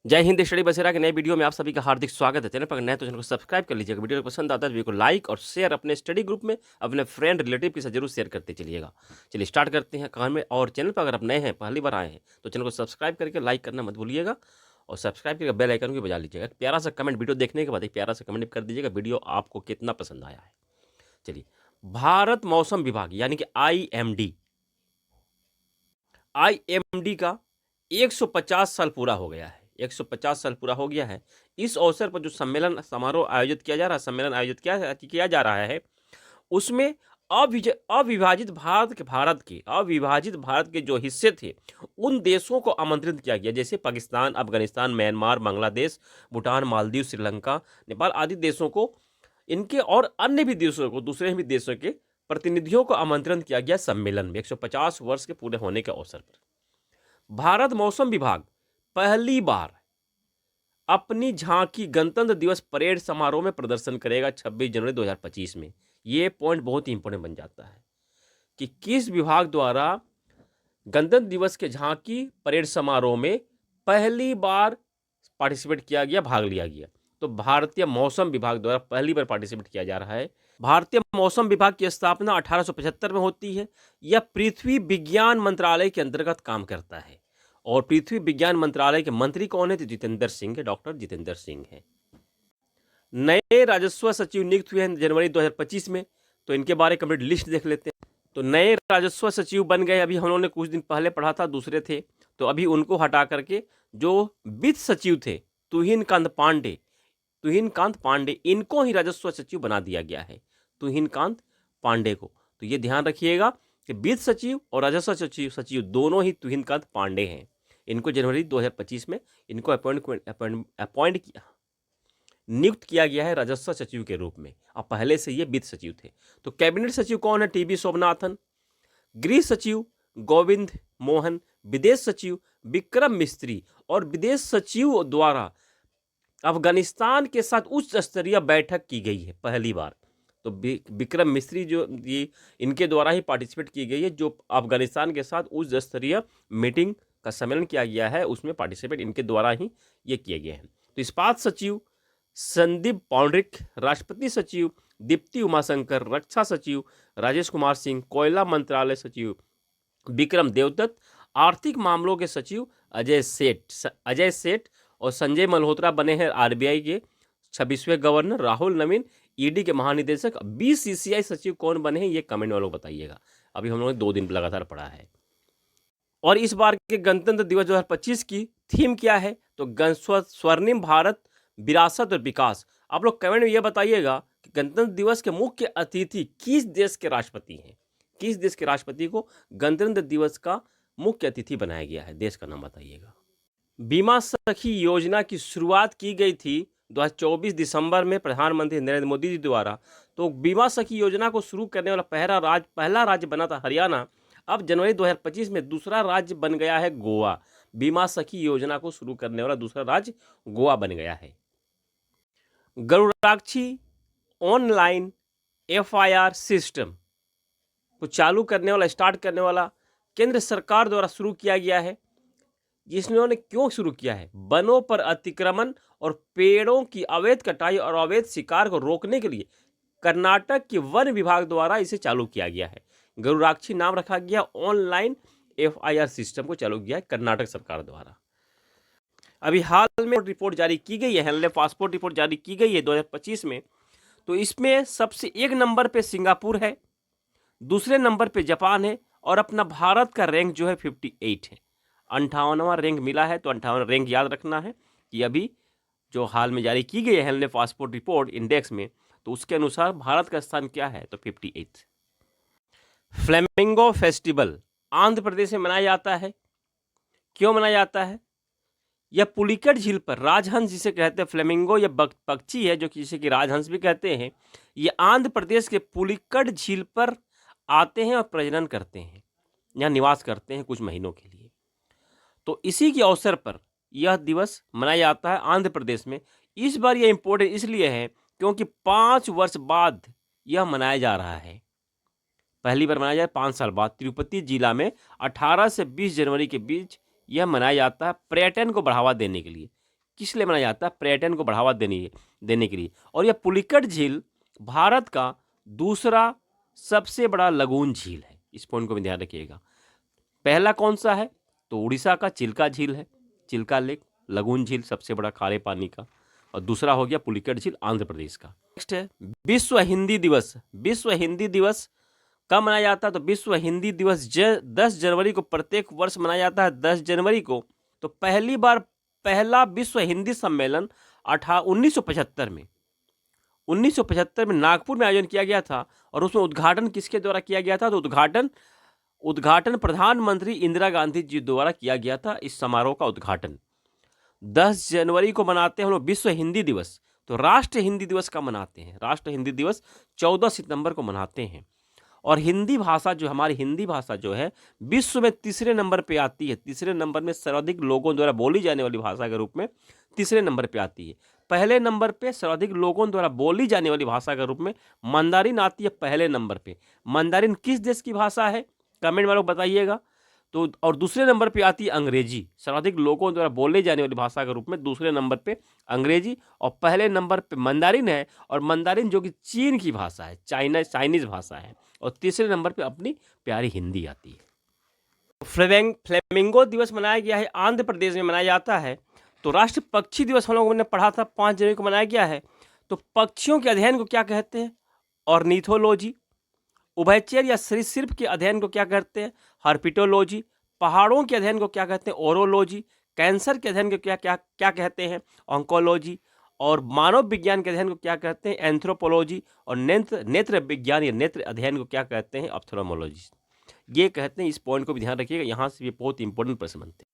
जय हिंद स्टडी बसेरा के नए वीडियो में आप सभी का हार्दिक स्वागत है। चैनल पर नए तो चैनल को सब्सक्राइब कर लीजिएगा। वीडियो पसंद आता है तो वीडियो को लाइक और शेयर अपने स्टडी ग्रुप में अपने फ्रेंड रिलेटिव के साथ जरूर शेयर करते चलिएगा। चलिए स्टार्ट करते हैं कहानी में। और चैनल पर अगर आप नए हैं, पहली बार आए हैं, तो चैनल को सब्सक्राइब करके लाइक करना मत भूलिएगा और सब्सक्राइब करके बेल आइकन को बजा लीजिएगा। प्यारा सा कमेंट वीडियो देखने के बाद एक प्यारा सा कमेंट कर दीजिएगा वीडियो आपको कितना पसंद आया है। चलिए, भारत मौसम विभाग यानी कि आईएमडी का 150 साल पूरा हो गया है। 150 साल पूरा हो गया है। इस अवसर पर जो सम्मेलन समारोह आयोजित किया जा रहा है, सम्मेलन आयोजित किया जा रहा है, उसमें अविभाजित भारत के जो हिस्से थे उन देशों को आमंत्रित किया गया, जैसे पाकिस्तान, अफगानिस्तान, म्यांमार, बांग्लादेश, भूटान, मालदीव, श्रीलंका, नेपाल आदि देशों को, इनके और अन्य भी देशों को, दूसरे भी देशों के प्रतिनिधियों को आमंत्रण किया गया सम्मेलन में 150 वर्ष के पूरे होने के अवसर पर। भारत मौसम विभाग पहली बार अपनी झांकी गणतंत्र दिवस परेड समारोह में प्रदर्शन करेगा 26 जनवरी 2025 में। यह पॉइंट बहुत ही इंपॉर्टेंट बन जाता है कि किस विभाग द्वारा गणतंत्र दिवस के झांकी परेड समारोह में पहली बार पार्टिसिपेट किया गया, भाग लिया गया। तो भारतीय मौसम विभाग द्वारा पहली बार पार्टिसिपेट किया जा रहा है। भारतीय मौसम विभाग की स्थापना 1875 में होती है। यह पृथ्वी विज्ञान मंत्रालय के अंतर्गत काम करता है और पृथ्वी विज्ञान मंत्रालय के मंत्री कौन है? तो जितेंद्र सिंह है, डॉक्टर जितेंद्र सिंह है। नए राजस्व सचिव नियुक्त हुए हैं जनवरी 2025 में, तो इनके बारे में कंप्लीट लिस्ट देख लेते हैं। तो नए राजस्व सचिव बन गए, अभी हम लोगों ने कुछ दिन पहले पढ़ा था, दूसरे थे, तो अभी उनको हटा करके जो वित्त सचिव थे तुहिन कांत पांडे, इनको ही राजस्व सचिव बना दिया गया है, तुहिन कांत पांडे को। तो ये ध्यान रखिएगा कि वित्त सचिव और राजस्व सचिव दोनों ही तुहिन कांत पांडे हैं। इनको जनवरी 2025 में इनको अपॉइंट किया, नियुक्त किया गया है राजस्व सचिव के रूप में। अब पहले से ये वित्त सचिव थे। तो कैबिनेट सचिव कौन है? टीबी सोमनाथन। गृह सचिव गोविंद मोहन, विदेश सचिव विक्रम मिस्त्री। और विदेश सचिव द्वारा अफगानिस्तान के साथ उच्च स्तरीय बैठक की गई है पहली बार। तो विक्रम मिस्त्री जो ये इनके द्वारा ही पार्टिसिपेट की गई है, जो अफगानिस्तान के साथ उच्च स्तरीय मीटिंग का सम्मेलन किया गया है, उसमें पार्टिसिपेट इनके द्वारा ही ये किए गए हैं। तो इस्पात सचिव संदीप पौंड्रिक, राष्ट्रपति सचिव दीप्ति उमाशंकर, रक्षा सचिव राजेश कुमार सिंह, कोयला मंत्रालय सचिव विक्रम देवदत्त, आर्थिक मामलों के सचिव अजय सेठ और संजय मल्होत्रा बने हैं आरबीआई के 26वें गवर्नर। राहुल नवीन ईडी के महानिदेशक। बीसीसीआई सचिव कौन बने हैं, ये कमेंट वालों को बताइएगा। अभी हम लोगों ने 2 दिन लगातार पढ़ा है। और इस बार के गणतंत्र दिवस 2025 की थीम क्या है? तो स्वर्णिम भारत, विरासत और विकास। आप लोग कमेंट में ये बताइएगा कि गणतंत्र दिवस के मुख्य अतिथि किस देश के राष्ट्रपति हैं? किस देश के राष्ट्रपति को गणतंत्र दिवस का मुख्य अतिथि बनाया गया है? देश का नाम बताइएगा। बीमा सखी योजना की शुरुआत की गई थी 2024 दिसंबर में प्रधानमंत्री नरेंद्र मोदी जी द्वारा। तो बीमा सखी योजना को शुरू करने वाला पहला राज्य बना था हरियाणा। अब जनवरी 2025 में दूसरा राज्य बन गया है गोवा। बीमा सखी योजना को शुरू करने वाला दूसरा राज्य गोवा बन गया है। गरुड़ाक्षी ऑनलाइन एफआईआर सिस्टम को चालू करने वाला, स्टार्ट करने वाला केंद्र सरकार द्वारा शुरू किया गया है। जिन्होंने क्यों शुरू किया है? वनों पर अतिक्रमण और पेड़ों की अवैध कटाई और अवैध शिकार को रोकने के लिए कर्नाटक के वन विभाग द्वारा इसे चालू किया गया है। गरुड़ाक्षी नाम रखा गया। ऑनलाइन एफआईआर सिस्टम को चालू किया है कर्नाटक सरकार द्वारा। अभी हाल में रिपोर्ट जारी की गई है, हेल्थ पासपोर्ट रिपोर्ट जारी की गई है 2025 में। तो इसमें सबसे 1 नंबर पे सिंगापुर है, दूसरे नंबर पे जापान है और अपना भारत का रैंक जो है 58 है। 58वां रैंक मिला है। तो 58वां रैंक याद रखना है कि अभी जो हाल में जारी की गई है हेल्थ पासपोर्ट रिपोर्ट इंडेक्स में, तो उसके अनुसार भारत का स्थान क्या है? तो 58। फ्लेमिंगो फेस्टिवल आंध्र प्रदेश में मनाया जाता है। क्यों मनाया जाता है? यह पुलिकट झील पर राजहंस जिसे कहते हैं, फ्लेमिंगो यह पक्षी है जो जिसे कि राजहंस भी कहते हैं। ये आंध्र प्रदेश के पुलिकट झील पर आते हैं और प्रजनन करते हैं, यहाँ निवास करते हैं कुछ महीनों के लिए। तो इसी के अवसर पर यह दिवस मनाया जाता है आंध्र प्रदेश में। इस बार यह इंपॉर्टेंट इसलिए है क्योंकि 5 वर्ष बाद यह मनाया जा रहा है। पहली बार मनाया जाए 5 साल बाद। तिरुपति जिला में 18 से 20 जनवरी के बीच यह मनाया जाता है पर्यटन को बढ़ावा देने के लिए। किस लिए मनाया जाता है? पर्यटन को बढ़ावा देने के लिए। और यह पुलिकट झील भारत का दूसरा सबसे बड़ा लगून झील है। इस पॉइंट को भी ध्यान रखिएगा। पहला कौन सा है? तो उड़ीसा का चिल्का झील है, चिल्का लेक, लगून झील सबसे बड़ा खारे पानी का। और दूसरा हो गया पुलिकट झील आंध्र प्रदेश का। नेक्स्ट है विश्व हिंदी दिवस। विश्व हिंदी दिवस कब मनाया जाता है? तो विश्व हिंदी दिवस 10 जनवरी को प्रत्येक वर्ष मनाया जाता है। 10 जनवरी को तो पहली बार पहला विश्व हिंदी सम्मेलन 1975 में नागपुर में आयोजन किया गया था। और उसमें उद्घाटन किसके द्वारा किया गया था? तो उद्घाटन प्रधानमंत्री इंदिरा गांधी जी द्वारा किया गया था। इस समारोह का उद्घाटन 10 जनवरी को मनाते हैं हम लोग विश्व हिंदी दिवस। तो राष्ट्र हिंदी दिवस का मनाते हैं? राष्ट्र हिंदी दिवस 14 सितंबर को मनाते हैं। और हिंदी भाषा जो हमारी हिंदी भाषा जो है विश्व में तीसरे नंबर पे आती है। तीसरे नंबर में सर्वाधिक लोगों द्वारा बोली जाने वाली भाषा के रूप में तीसरे नंबर पे आती है। पहले नंबर पे सर्वाधिक लोगों द्वारा बोली जाने वाली भाषा के रूप में मंदारिन आती है पहले नंबर पे। मंदारिन किस देश की भाषा है? कमेंट में लोग बताइएगा। तो और दूसरे नंबर पे आती है अंग्रेजी। सर्वाधिक लोगों द्वारा बोले जाने वाली भाषा के रूप में दूसरे नंबर पे अंग्रेजी और पहले नंबर पे मंदारिन है। और मंदारिन जो कि चीन की भाषा है, चाइनीज भाषा है। और तीसरे नंबर पे अपनी प्यारी हिंदी आती है। फ्लेमिंगो दिवस मनाया गया है, आंध्र प्रदेश में मनाया जाता है। तो राष्ट्र पक्षी दिवस हम लोगों ने पढ़ा था 5 जनवरी को मनाया गया है। तो पक्षियों के अध्ययन को क्या कहते हैं? ऑर्निथोलॉजी। उभयचर या सरीसृप के अध्ययन को क्या कहते हैं? हर्पिटोलॉजी। पहाड़ों के अध्ययन को क्या कहते हैं? ओरोलॉजी। कैंसर के अध्ययन को क्या कहते हैं? ऑन्कोलॉजी। और मानव विज्ञान के अध्ययन को क्या कहते हैं? एंथ्रोपोलॉजी। और नेत्र विज्ञान या नेत्र अध्ययन को क्या कहते हैं? ऑप्थेल्मोलॉजी। ये कहते हैं। इस पॉइंट को भी ध्यान रखिएगा, यहाँ से भी बहुत इंपॉर्टेंट प्रश्न बनते हैं।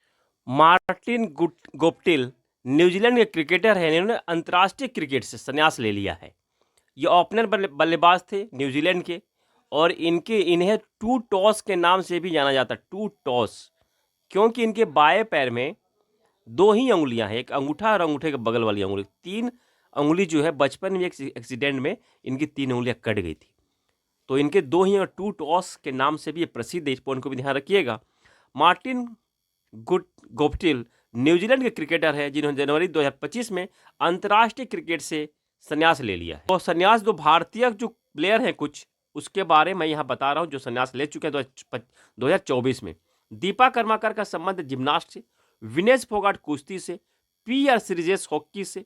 मार्टिन गुप्टिल न्यूजीलैंड के क्रिकेटर हैं। इन्होंने अंतर्राष्ट्रीय क्रिकेट से संन्यास ले लिया है। ये ओपनर बल्लेबाज थे न्यूजीलैंड के। और इन्हें टू टॉस के नाम से भी जाना जाता है। टू टॉस क्योंकि इनके बाएं पैर में 2 ही अंगुलियां हैं, एक अंगूठा और अंगूठे के बगल वाली अंगुली। 3 अंगुली जो है बचपन में एक एक्सीडेंट में इनकी 3 अंगुलियां कट गई थी। तो इनके 2 ही टू टॉस के नाम से भी ये प्रसिद्ध है। इस पॉइंट को भी ध्यान रखिएगा। मार्टिन गुप्टिल न्यूजीलैंड के क्रिकेटर है जिन्होंने जनवरी 2025 में अंतर्राष्ट्रीय क्रिकेट से संन्यास ले लिया है। और संन्यास जो भारतीय जो प्लेयर हैं कुछ उसके बारे में यहाँ बता रहा हूँ जो संन्यास ले चुके हैं 2024 में। दीपा कर्माकर का संबंध जिम्नास्ट से, विनेश फोगाट कुश्ती से, पी.आर. श्रीजेश हॉकी से,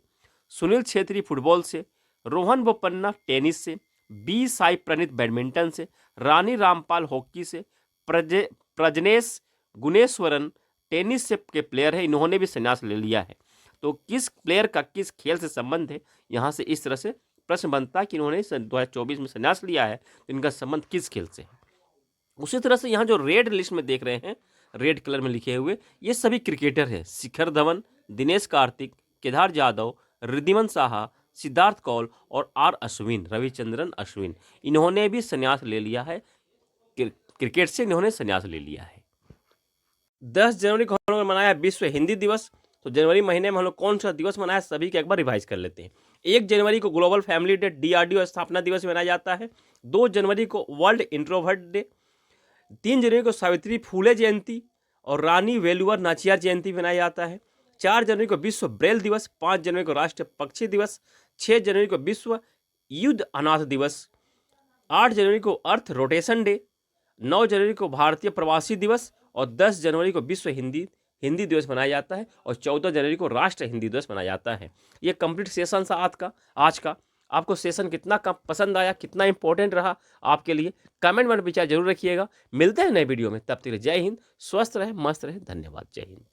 सुनील छेत्री फुटबॉल से, रोहन बोपन्ना टेनिस से, बी साई प्रणीत बैडमिंटन से, रानी रामपाल हॉकी से, प्रजनेश गुणेश्वरन टेनिस से के प्लेयर है। इन्होंने भी संन्यास ले लिया है। तो किस प्लेयर का किस खेल से संबंध है, यहाँ से इस तरह से प्रश्न बनता है कि इन्होंने 2024 में संन्यास लिया है तो इनका संबंध किस खेल से है। उसी तरह से यहाँ जो रेड लिस्ट में देख रहे हैं, रेड कलर में लिखे हुए, ये सभी क्रिकेटर हैं। शिखर धवन, दिनेश कार्तिक, केदार जाधव, रिद्धिमान साहा, सिद्धार्थ कौल और आर अश्विन, रविचंद्रन अश्विन, इन्होंने भी संन्यास ले लिया है। क्रिकेट से इन्होंने संन्यास ले लिया है। 10 जनवरी को हम लोग मनाया विश्व हिंदी दिवस। तो जनवरी महीने में हम लोग कौन सा दिवस मनाया सभी के एक बार रिवाइज कर लेते हैं। 1 जनवरी को ग्लोबल फैमिली डे DRDO स्थापना दिवस मनाया जाता है। 2 जनवरी को वर्ल्ड इंट्रोवर्ट डे। 3 जनवरी को सावित्री फूले जयंती और रानी वेलुवर नाचियार जयंती मनाया जाता है। 4 जनवरी को विश्व ब्रेल दिवस। 5 जनवरी को राष्ट्रीय पक्षी दिवस। 6 जनवरी को विश्व युद्ध अनाथ दिवस। 8 जनवरी को अर्थ रोटेशन डे। 9 जनवरी को भारतीय प्रवासी दिवस। और 10 जनवरी को विश्व हिंदी दिवस मनाया जाता है। और 14 जनवरी को राष्ट्र हिंदी दिवस मनाया जाता है। ये कंप्लीट सेशन था आज का। आपको सेशन कितना पसंद आया, कितना इंपॉर्टेंट रहा आपके लिए, कमेंट में विचार जरूर रखिएगा। मिलते हैं नए वीडियो में, तब तक जय हिंद, स्वस्थ रहे, मस्त रहे, धन्यवाद, जय हिंद।